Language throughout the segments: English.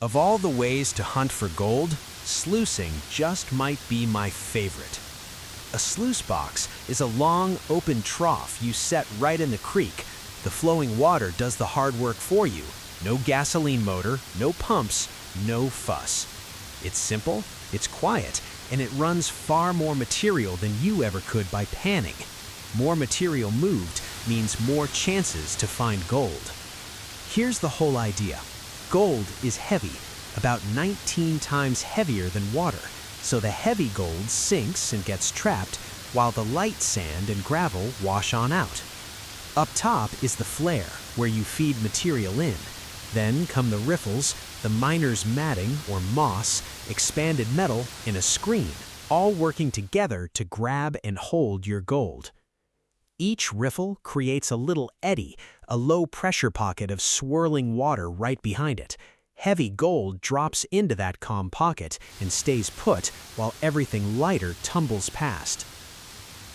Of all the ways to hunt for gold, sluicing just might be my favorite. A sluice box is a long, open trough you set right in the creek. The flowing water does the hard work for you. No gasoline motor, no pumps, no fuss. It's simple, it's quiet, and it runs far more material than you ever could by panning. More material moved means more chances to find gold. Here's the whole idea. Gold is heavy, about 19 times heavier than water, so the heavy gold sinks and gets trapped while the light sand and gravel wash on out. Up top is the flare, where you feed material in. Then come the riffles, the miner's matting or moss, expanded metal, and a screen, all working together to grab and hold your gold. Each riffle creates a little eddy, a low-pressure pocket of swirling water right behind it. Heavy gold drops into that calm pocket and stays put while everything lighter tumbles past.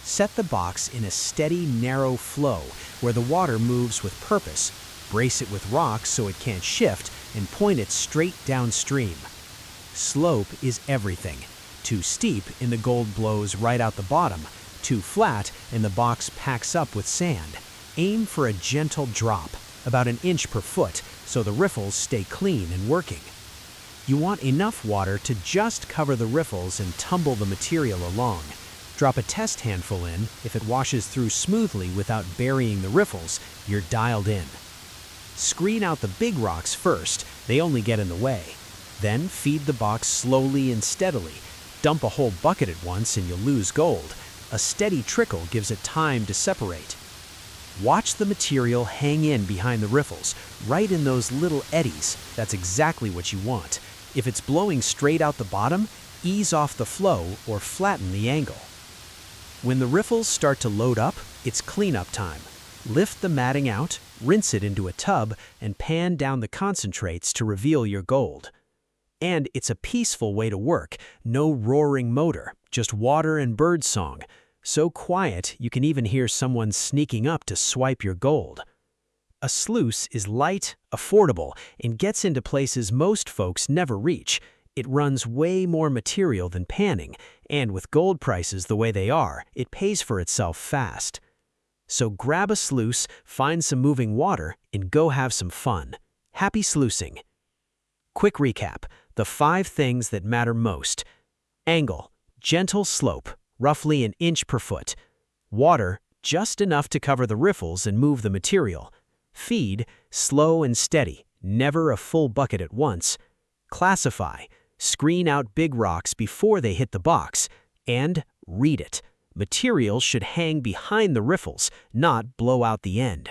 Set the box in a steady, narrow flow where the water moves with purpose. Brace it with rocks so it can't shift and point it straight downstream. Slope is everything. Too steep and the gold blows right out the bottom. Too flat and the box packs up with sand. Aim for a gentle drop, about an inch per foot, so the riffles stay clean and working. You want enough water to just cover the riffles and tumble the material along. Drop a test handful in. If it washes through smoothly without burying the riffles, you're dialed in. Screen out the big rocks first, they only get in the way. Then feed the box slowly and steadily. Dump a whole bucket at once and you'll lose gold. A steady trickle gives it time to separate. Watch the material hang in behind the riffles, right in those little eddies. That's exactly what you want. If it's blowing straight out the bottom, ease off the flow or flatten the angle. When the riffles start to load up, it's cleanup time. Lift the matting out, rinse it into a tub, and pan down the concentrates to reveal your gold. And it's a peaceful way to work. No roaring motor, just water and bird song. So quiet, you can even hear someone sneaking up to swipe your gold. A sluice is light, affordable, and gets into places most folks never reach. It runs way more material than panning, and with gold prices the way they are, it pays for itself fast. So grab a sluice, find some moving water, and go have some fun. Happy sluicing! Quick recap, the 5 things that matter most. Angle, gentle slope, roughly an inch per foot. Water, just enough to cover the riffles and move the material. Feed, slow and steady, never a full bucket at once. Classify, screen out big rocks before they hit the box. And read it. Material should hang behind the riffles, not blow out the end.